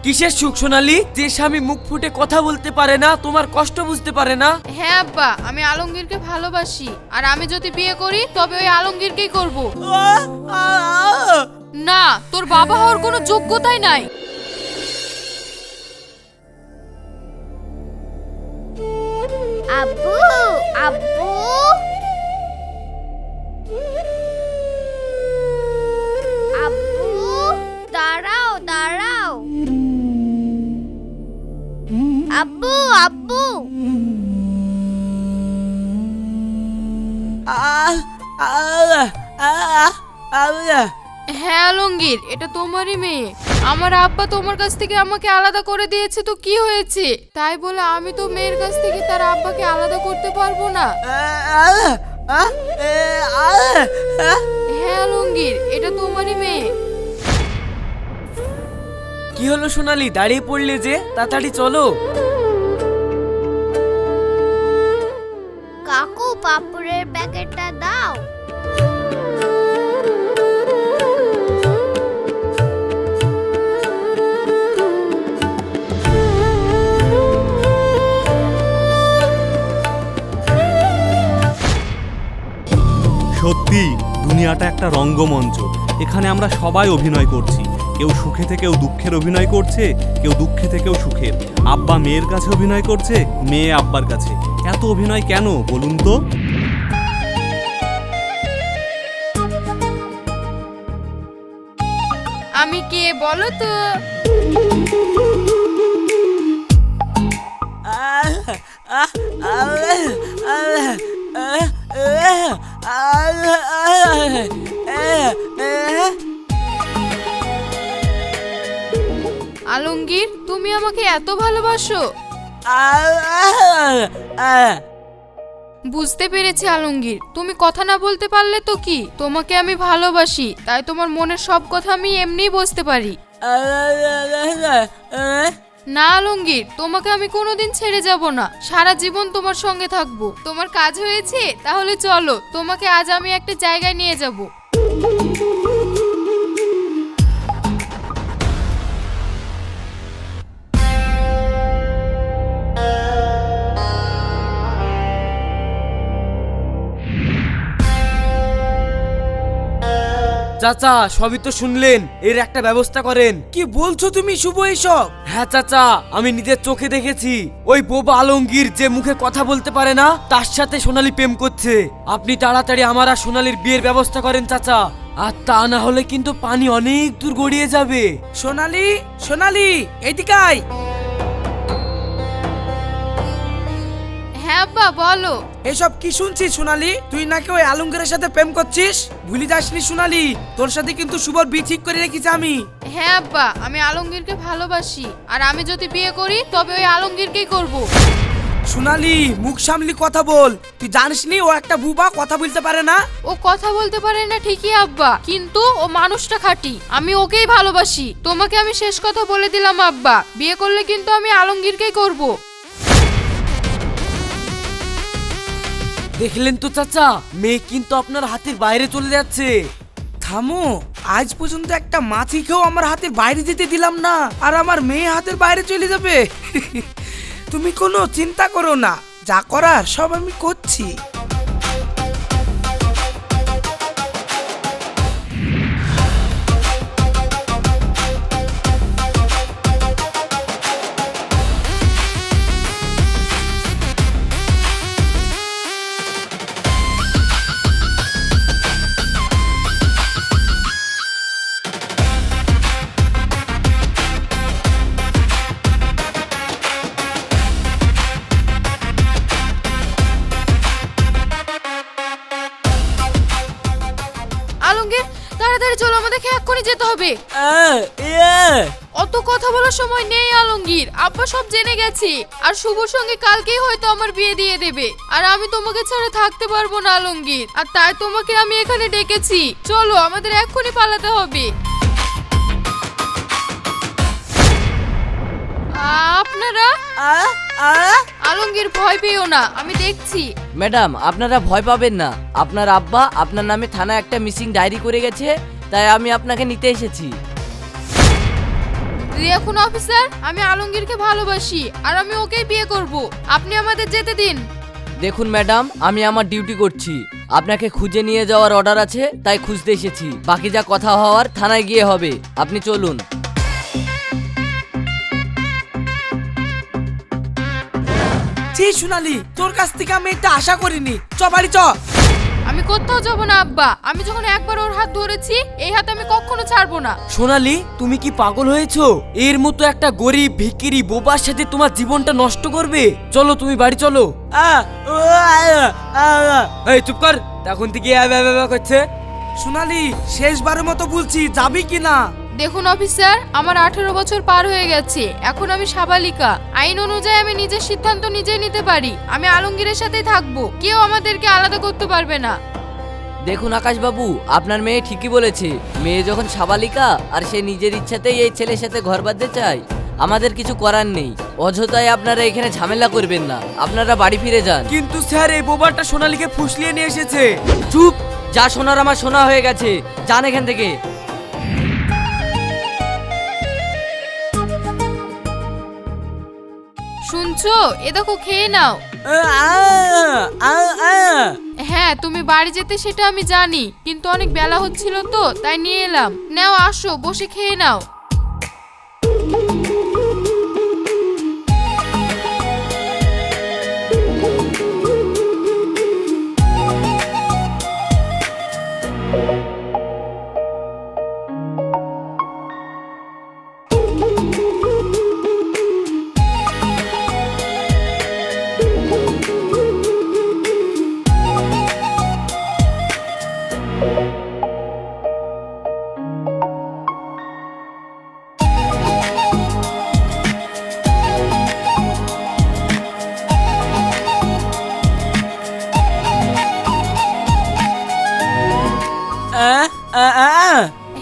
কিসের সুখ সোনালি? যে স্বামী মুখ ফুটে কথা বলতে পারে না, তোমার কষ্ট বুঝতে পারে না? হ্যাঁ আব্বা, আমি আলমগীরকে ভালোবাসি, আর আমি যদি বিয়ে করি তবে ওই আলমগীরকেই করব। না, তোর বাবা হওয়ার কোনো যোগ্যতাই নাই। আব্বু, আব্বু, আব্বু, দাঁড়াও দাঁড়াও। আব্বু, আব্বু, হ্যাঁ আলমগীর, এটা তোমারই মেয়ে। আমার আব্বা তোমার কাছ থেকে আমাকে আলাদা করে দিয়েছে তো কি হয়েছে? তাই বলে আমি তো মেয়ের কাছ থেকে তার আব্বাকে আলাদা করতে পারবো না। হ্যাঁ আলমগীর, এটা তোমারই মেয়ে। কি হলো সোনালি, দাঁড়িয়ে পড়লে যে? তাড়াতাড়ি চলো। কাকু, পাপড়ের প্যাকেটটা দাও। সত্যি দুনিয়াটা একটা রঙ্গমঞ্চ। এখানে আমরা সবাই অভিনয় করছি। কেউ সুখে থেকেও দুঃখের অভিনয় করছে, কেউ দুঃখে থেকেও সুখের। আব্বা মেয়ের কাছে অভিনয় করছে, মেয়ে আব্বার কাছে। এত অভিনয় কেন বলুন তো? আমি কে বলো তো? আলমগীর, তুমি আমাকে এত ভালোবাসো? বুঝতে পেরেছি আলমগীর, তুমি কথা না বলতে পারলে তো কি, তোমাকে আমি ভালোবাসি, তাই তোমার মনের সব কথা আমি এমনিই বুঝতে পারি। না আলমগীর, তোমাকে আমি কোনোদিন ছেড়ে যাব না, সারা জীবন তোমার সঙ্গে থাকবো। তোমার কাজ হয়েছে? তাহলে চলো, তোমাকে আজ আমি একটা জায়গায় নিয়ে যাব। চাচা, সবই তো শুনলেন, এর একটা ব্যবস্থা করেন। কি বলছো তুমি শুভ এসব? হ্যাঁ চাচা, আমি নিজের চোখে দেখেছি। ওই বোবা আলমগীর যে মুখে কথা বলতে পারে না, তার সাথে সোনালি প্রেম করছে। আপনি তাড়াতাড়ি আমার আর সোনালির বিয়ের ব্যবস্থা করেন চাচা, আর তা না হলে কিন্তু পানি অনেক দূর গড়িয়ে যাবে। সোনালি, সোনালি, এদিকে আয়। হ্যাঁ আব্বা, বলো। এসব কি শুনছি সোনালি? তুই নাকি ওই আলমগীরের সাথে প্রেম করছিস? ভুলি যাসনি সোনালি, তোর সাথে কিন্তু শুভর বিয়ে ঠিক করে রেখেছি আমি। হ্যাঁ আব্বা, আমি আলমগীরকে ভালোবাসি, আর আমি যদি বিয়ে করি তবে ওই আলমগীরকেই করব। সোনালি, মুখ সামলি কথা বল। তুই জানিসনি ও একটা বুবা, কথা বলতে পারে না। ও কথা বলতে পারে না ঠিকই আব্বা, কিন্তু ও মানুষটা খাঁটি। আমি ওকেই ভালোবাসি। তোমাকে আমি শেষ কথা বলে দিলাম আব্বা, বিয়ে করলে কিন্তু আমি আলমগীরকেই করব। দেখলেন তো চাচা, মেয়ে কিন্তু আপনার হাতের বাইরে চলে যাচ্ছে। থামো, আজ পর্যন্ত একটা মাছিকেও আমার হাতের বাইরে যেতে দিলাম না, আর আমার মেয়ে হাতের বাইরে চলে যাবে? তুমি কোনো চিন্তা করো না, যা করার সব আমি করছি। আলমগীর, তাড়াতাড়ি চলো, আমাদেরকে এক্ষুনি যেতে হবে। অত কথা বলার সময় নেই আলমগীর, আব্বা সব জেনে গেছে, আর শুভর সঙ্গে কালকেই হয়তো আমার বিয়ে দিয়ে দেবে, আর আমি তোমাকে ছাড়া থাকতে পারবো না আলমগীর, আর তাই তোমাকে আমি এখানে ডেকেছি। চলো, আমাদের এক্ষুনি পালাতে হবে। আপনারা? আলমগীর, ভয় পেও না, আমি দেখছি। ম্যাডাম, আপনারা ভয় পাবেন না। আপনার আব্বা আপনার নামে থানায় একটা মিসিং ডায়েরি করে গেছে, তাই আমি আপনাকে নিতে এসেছি। দেখুন অফিসার, আমি আলমগীরকে ভালোবাসি আর আমি ওকেই বিয়ে করব। আপনি আমাদের যেতে দিন। দেখুন ম্যাডাম, আমি আমার ডিউটি করছি। আপনাকে খুঁজে নিয়ে যাওয়ার অর্ডার আছে, তাই খুঁজতে এসেছি। বাকি যা কথা হওয়ার থানায় গিয়ে হবে। আপনি চলুন। ছি সোনালি, তোর কাছ থেকে আমি এটা আশা করিনি। চ বাড়ি চ। আমি কোথাও যাব না আব্বা। আমি যখন একবার ওর হাত ধরেছি, এই হাত আমি কখনো ছাড়বো না। সোনালি, তুমি কি পাগল হয়েছো? এর মতো একটা গরিব ভিখিরি বোবার সাথে তোমার জীবনটা নষ্ট করবে? চলো তুমি বাড়ি চলো। এই চুপ কর, তখন থেকে করছে। সোনালি, শেষবারের মতো বলছি, যাবি কি না? দেখুন অফিসার, আমার 18 বছর পার হয়ে গেছে। এখন আমি সাবালিকা। আইন অনুযায়ী আমি নিজের সিদ্ধান্ত নিজেই নিতে পারি। আমি আলমগীরের সাথেই থাকবো। কেউ আমাদেরকে আলাদা করতে পারবে না। দেখুন আকাশবাবু, আপনার মেয়ে ঠিকই বলেছে। মেয়ে যখন সাবালিকা আর সে নিজের ইচ্ছাতেই এই ছেলের সাথে ঘর বাঁধতে চায়, আমাদের কিছু করার নেই। অযথাই আপনারা এখানে ঝামেলা করবেন না। আপনারা বাড়ি ফিরে যান। কিন্তু স্যার, এই বোবারটা সোনালিকে ফুসলিয়ে নিয়ে এসেছে। চুপ! যা শোনার আমার শোনা হয়ে গেছে। যান এখান থেকে। শুনছো? এ দেখো, খেয়ে নাও। হ্যাঁ, তুমি বাড়ি যেতে সেটা আমি জানি, কিন্তু অনেক বেলা হচ্ছিল তো তাই নিয়ে এলাম। নাও, আসো, বসে খেয়ে নাও।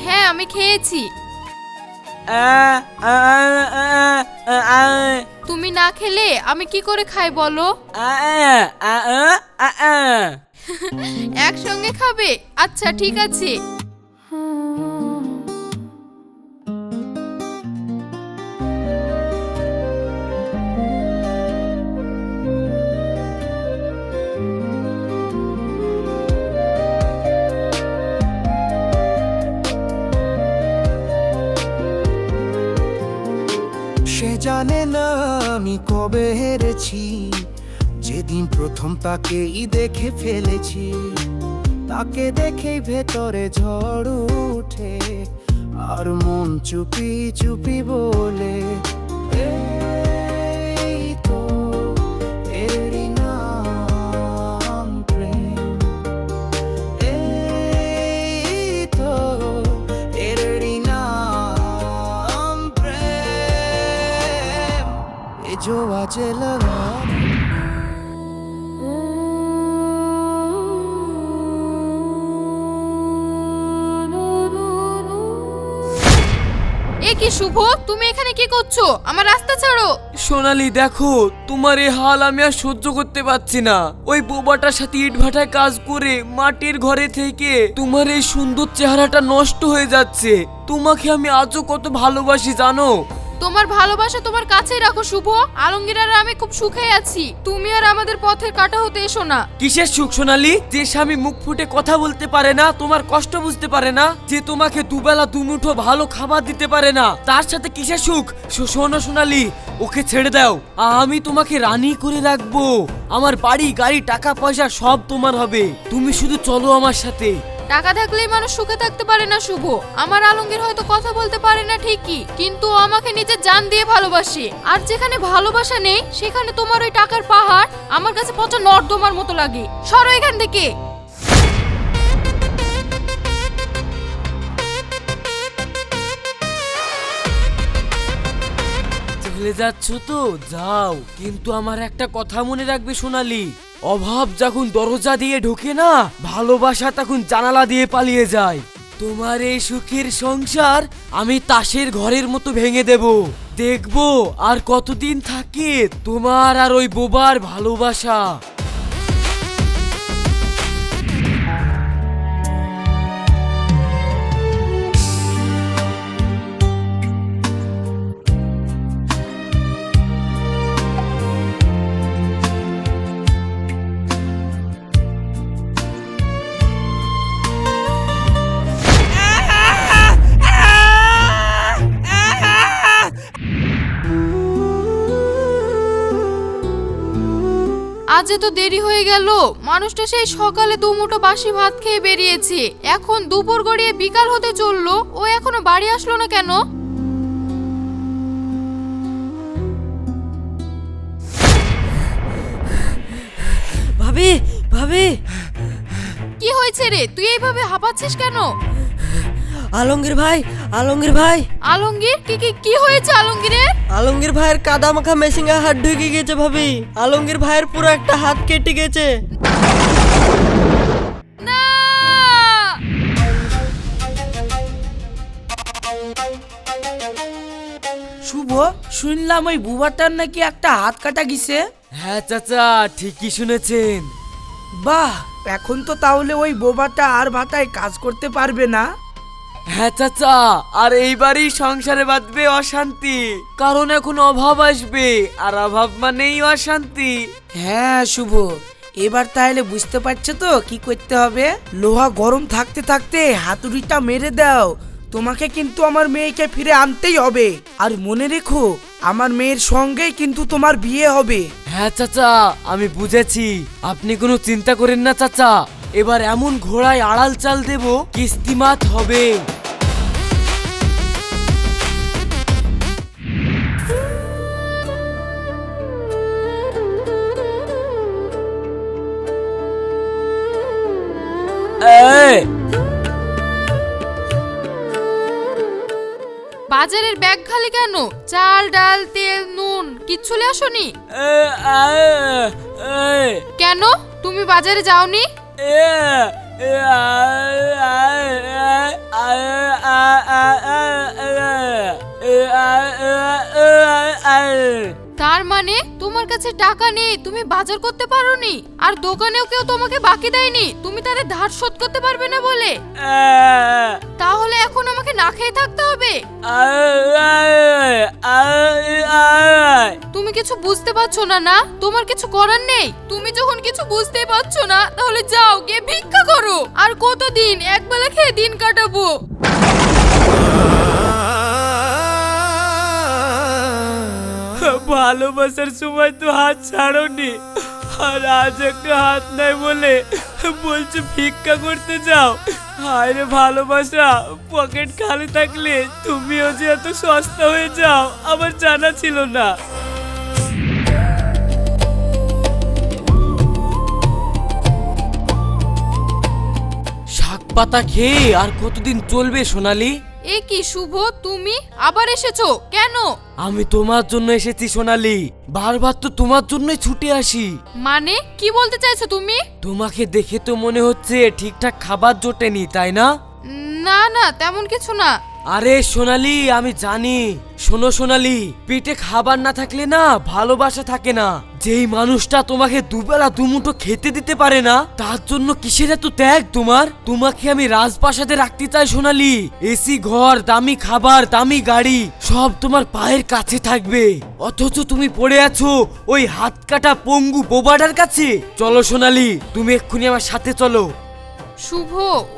হ্যাঁ, আমি খেয়েছি। তুমি না খেলে আমি কি করে খাই বলো? একসঙ্গে খাবে? আচ্ছা ঠিক আছে। সে জানে না আমি কবে হেরেছি, যেদিন প্রথম তাকেই দেখে ফেলেছি। তাকে দেখেই ভেতরে ঝড় উঠে, আর মন চুপি চুপি বলে, এই তো এরই নাম প্রেম, এই তো এরই নাম প্রেম, এ जो आज लगा। এ কি শুভ, তুমি এখানে কি করছো? আমার রাস্তা ছাড়ো। সোনালি দেখো, তোমার এই হাল আমি আর সহ্য করতে পারছি না। ওই বোবাটার সাথে ইট ভাটায় কাজ করে মাটির ঘরে থেকে তোমার এই সুন্দর চেহারাটা নষ্ট হয়ে যাচ্ছে। তোমাকে আমি আজও কত ভালোবাসি জানো। তোমার ভালোবাসা তোমার কাছেই রাখো শুভ। আলমগীর আর আমি খুব সুখে আছি। তুমি আর আমাদের পথের কাটা হতে এসো না। কিসের সুখ সোনালি? যে স্বামী মুখ ফুটে কথা বলতে পারে না, তোমার কষ্ট বুঝতে পারে না, যে তোমাকে দুবেলা দুমুঠো ভালো খাবার দিতে পারে না, তার সাথে কিসের সুখ? শোনো সোনালি, ওকে ছেড়ে দাও। আমি তোমাকে রানী করে রাখবো। আমার বাড়ি গাড়ি টাকা পয়সা সব তোমার হবে। তুমি শুধু চলো আমার সাথে। টাকা থাকলেই মানুষ সুখে থাকতে পারে না শুভ। আমার আলমগীর হয়তো কথা বলতে পারে না ঠিকই, কিন্তু ও আমাকে নিজের জান দিয়ে ভালোবাসে। আর যেখানে ভালোবাসা নেই সেখানে তোমার ওই টাকার পাহাড় আমার কাছে পচা নর্দমার মতো লাগে। সরো এখান থেকে। চলে যাচ্ছ তো যাও, কিন্তু আমার একটা কথা মনে রাখবে সোনালি, অভাব যখন দরজা দিয়ে ঢোকে না, ভালোবাসা তখন জানালা দিয়ে পালিয়ে যায়। তোমার এই সুখের সংসার আমি তাসের ঘরের মতো ভেঙে দেব। দেখবো আর কতদিন থাকে তোমার আর ওই বোবার ভালোবাসা। আজ এত দেরি হয়ে গেল। মানুষটা সেই সকালে দুমুঠো বাসি ভাত খেয়ে বেরিয়েছে, এখন দুপুর গড়িয়ে বিকাল হতে চললো, ও এখনো বাড়ি আসলো না কেন? ভাবি ভাবি, কি হয়েছে রে, তুই এইভাবে হাঁপাচ্ছিস কেন? আলমগীর ভাই, আলমগীর ভাই, আলমগীর, কি হয়েছে আলমগীরের? আলমগীর ভাইয়ের কাদা মাখা মেশিনে হাত ঢুকে গেছে ভাবি। আলমগীর ভাইয়ের পুরো একটা হাত কেটে গেছে। না! শুভ, শুনলাম ওই বুবাটার নাকি একটা হাত কাটা গেছে। হ্যাঁ চাচা, ঠিকই শুনেছেন। বাহ, এখন তো তাহলে ওই বোবাটা আর ভাটায় কাজ করতে পারবে না। হ্যাঁ চাচা, আর এইবারই সংসারে বাঁধবে অশান্তি, কারণ এখন অভাব আসবে, আর অভাব মানেই অশান্তি। হ্যাঁ শুভ, এবার তাহলে বুঝতে পারছো তো কি করতে হবে। লোহা গরম থাকতে থাকতে হাতুড়িটা মেরে দাও। তোমাকে কিন্তু আমার মেয়েকে ফিরে আনতেই হবে, আর মনে রেখো আমার মেয়ের সঙ্গেই কিন্তু তোমার বিয়ে হবে। হ্যাঁ চাচা, আমি বুঝেছি, আপনি কোনো চিন্তা করেন না চাচা। এবার এমন ঘোড়ায় আড়াল চাল দেব, কিস্তিমাত হবে। এই, বাজারের ব্যাগ খালি কেন? চাল, ডাল, তেল, নুন কিচ্ছু নিয়ে আসোনি? কেন, তুমি বাজারে যাওনি? তার মানে তোমার কাছে টাকা নেই, তুমি বাজার করতে পারোনি, আর দোকানেও কেউ তোমাকে বাকি দেয়নি, তুমি তাদের ধার শোধ করতে পারবে না বলে? তাহলে এখন আমাকে না খেয়ে থাকতে হবে? তুমি কিছু বুঝতে পারছো না? না, তোমার কিছু করার নেই। তুমি যখন কিছু বুঝতেই পারছো না, তাহলে যাও গিয়ে ভিক্ষা করো। আর কতদিন একবেলা খেয়ে দিন কাটাবো? ভালোবাসার সময় তো হাত ছাড়োনি, আর আজ একটা হাত নাই বলে বলছো ভিক্ষা করতে যাও। হায় রে ভালোবাসা, পকেট খালি থাকলে তুমিও যে এত সস্তা হয়ে যাও আমার জানা ছিল না। শাক পাতা খেয়ে আর কতদিন চলবে সোনালি? এ কি শুভ, তুমি আবার এসেছো কেন? আমি তোমার জন্য এসেছি সোনালি, বারবার তো তোমার জন্যই ছুটে আসি। মানে কি বলতে চাইছো তুমি? তোমাকে দেখে তো মনে হচ্ছে ঠিকঠাক খাবার জোটেনি, তাই না? না না, তেমন কিছু না। আরে সোনালি, আমি জানি। শোনো সোনালি, পেটে খাবার না থাকলে না ভালোবাসা থাকে না। যেই মানুষটা তোমাকে দুবেলা দুমুঠো খেতে দিতে পারে না, তার জন্য কিসের এত ত্যাগ তোমার? তোমাকে আমি রাজপ্রাসাদে রাখতে চাই সোনালি। এসি ঘর, দামি খাবার, দামি গাড়ি সব তোমার পায়ের কাছে থাকবে, অথচ তুমি পড়ে আছো ওই হাত কাটা পঙ্গু বোবাটার কাছে। চলো সোনালি, তুমি এক্ষুনি আমার সাথে চলো। শুভ,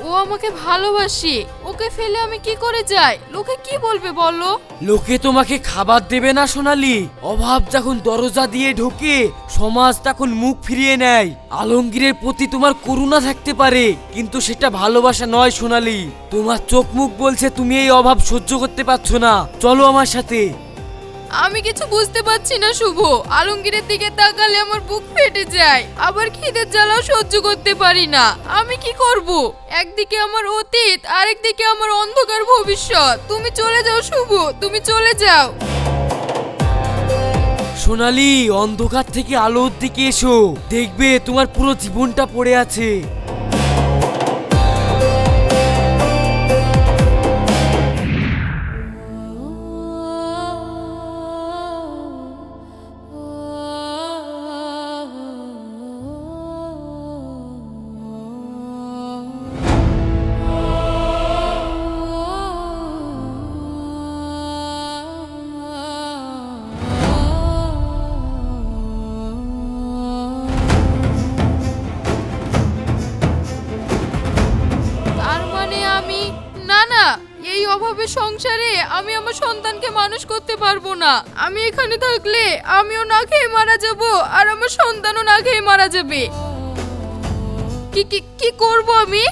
ও আমাকে ভালোবাসে, ওকে ফেলে আমি কি করে যাই? লোকে কি বলবে বলো? লোকে তোমাকে খাবার দেবে না সোনালি। অভাব যখন দরজা দিয়ে ঢোকে, সমাজ তখন মুখ ফিরিয়ে নেয়। আলমগীরের প্রতি তোমার করুণা থাকতে পারে, কিন্তু সেটা ভালোবাসা নয় সোনালি। তোমার চোখ মুখ বলছে তুমি এই অভাব সহ্য করতে পারছো না। চলো আমার সাথে। আমি কিছু বুঝতে পারছি না শুভ। আলমগীরের দিকে তাকালে আমার বুক ফেটে যায়, আবার খিদের জ্বালাও সহ্য করতে পারি না। আমি কি করব? একদিকে আমার অতীত, আরেকদিকে আমার অন্ধকার ভবিষ্যৎ। তুমি চলে যাও শুভ, তুমি চলে যাও। সোনালি, অন্ধকার থেকে আলোর দিকে এসো, দেখবে তোমার পুরো জীবনটা পড়ে আছে। এই অভাবের সংসারে আমি আমার সন্তানকে মানুষ করতে পারবো না। আমি এখানে থাকলে আমিও না খেয়ে মারা যাব আর আমার সন্তানও না খেয়ে মারা যাবে। কি কি কি করব আমি?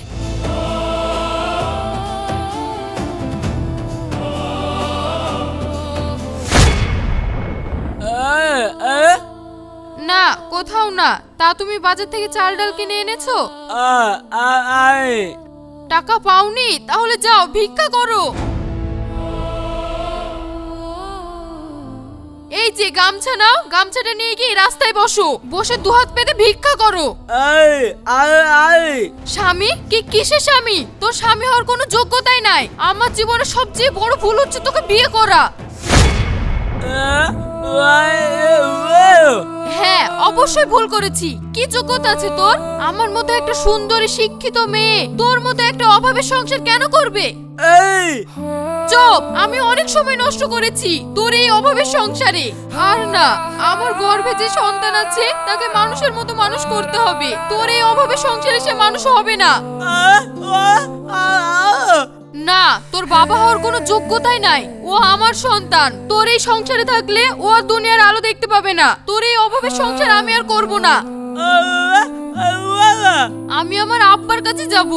না, কোথাও না। তা তুমি বাজার থেকে চাল ডাল কিনে এনেছো? টাকা পাওনি? তাহলে যাও ভিক্ষা করো। এই যে গামছা নাও, গামছাটা নিয়ে গিয়ে রাস্তায় বসো, বসে দুহাত পেতে ভিক্ষা করো। স্বামী? কিসের স্বামী? তোর স্বামী হওয়ার কোনো যোগ্যতাই নাই। আমার জীবনে সবচেয়ে বড় ভুল হচ্ছে তোকে বিয়ে করা। হ্যাঁ, অবশ্যই ভুল করেছি। কি যোগ্যতা আছে তোর? আমার মতো একটা সুন্দরী শিক্ষিত মেয়ে তোর মতো একটা অভাবের সংসার কেন করবে? চুপ! আমি অনেক সময় নষ্ট করেছি তোর এই অভাবের সংসারে। আর না, আমার গর্ভে যে সন্তান আছে তাকে মানুষের মতো মানুষ করতে হবে। তোর এই অভাবের সংসারে সে মানুষ হবে না। না, তোর বাবা হওয়ার কোনো যোগ্যতাই নাই। ও আমার সন্তান। তোর এই সংসারে থাকলে ও আর দুনিয়ার আলো দেখতে পাবে না। তোর এই অভাবের সংসার আমি আর করব না। আমি আমার আব্বার কাছে যাব।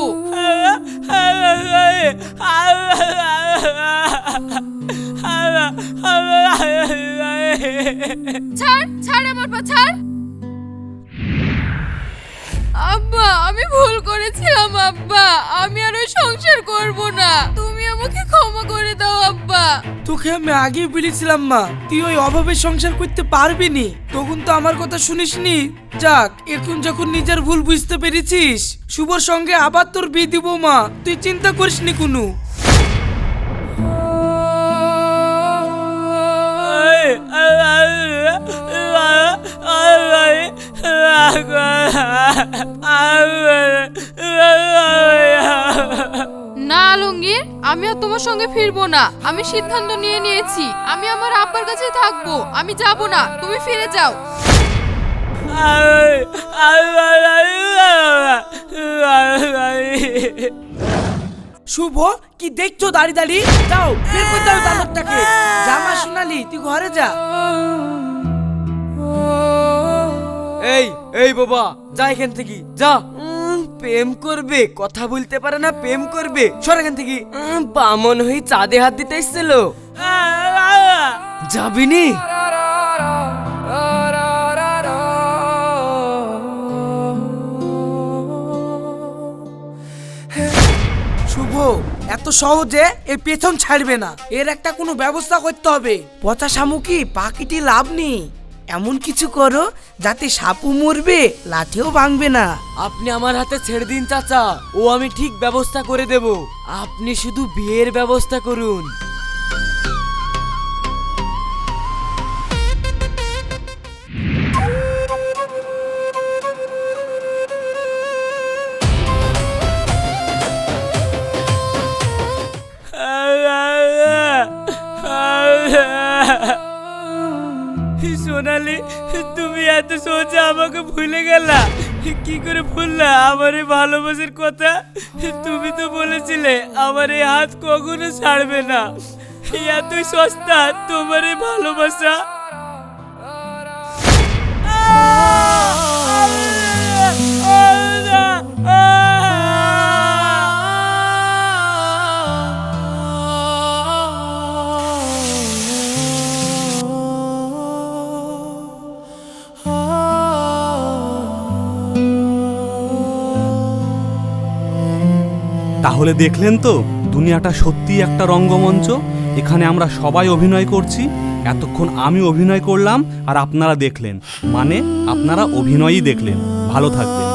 ছাড় ছাড় আমার পা ছাড়। আব্বা, আমি ভুল করেছিলাম আব্বা। আমি আর ওই সংসার করব না। তুমি আমাকে ক্ষমা করে দাও আব্বা। তোকে আমি আগেই বলেছিলাম মা, তুই ওই অভাবের সংসার করতে পারবি নি। তখন তো আমার কথা শুনিসনি। যাক, এখন যখন নিজের ভুল বুঝতে পেরেছিস, শুভর সঙ্গে আবার তোর বিয়ে দিব মা। তুই চিন্তা করিসনি কোনো। না আলমগীর, আমি আর তোমার সঙ্গে ফিরবো না। আমি সিদ্ধান্ত নিয়ে নিয়েছি। আমি আমার আব্বার কাছে থাকবো। আমি যাব না। তুমি ফিরে যাও। শুভ, কি দেখছো দাঁড়িয়ে দাঁড়িয়ে? যাও, বের করে দাও দালকটাকে। জামা সোনালি, তুই ঘরে যা। এই বাবা, যা এখান থেকে যা। প্রেম করবে, কথা বলতে পারে না, প্রেম করবে। সর এখান থেকে। বামন হয়ে চাঁদে হাত দিতে এসেছিল। যাবিনি? শুভ এত সহজে এর পেছন ছাড়বে না। এর একটা কোনো ব্যবস্থা করতে হবে। পচা শামুকি পাখিটি লাভ নেই। এমন কিছু করো যাতে সাপও মরবে, লাঠিও ভাঙবে না। আপনি আমার হাতে ছেড়ে দিন চাচা, ও আমি ঠিক ব্যবস্থা করে দেব। আপনি শুধু বিয়ের ব্যবস্থা করুন। সোনালি, তুমি এত সোজা আমাকে ভুলে গেলা? কি করে ভুললা আমার এই ভালোবাসার কথা? তুমি তো বলেছিলে আমার এই হাত কখনো ছাড়বে না। এতই সস্তা তোমার এই ভালোবাসা। তাহলে দেখলেন তো, দুনিয়াটা সত্যিই একটা রঙ্গমঞ্চ। এখানে আমরা সবাই অভিনয় করছি। এতক্ষণ আমি অভিনয় করলাম আর আপনারা দেখলেন, মানে আপনারা অভিনয়ই দেখলেন। ভালো থাকবেন।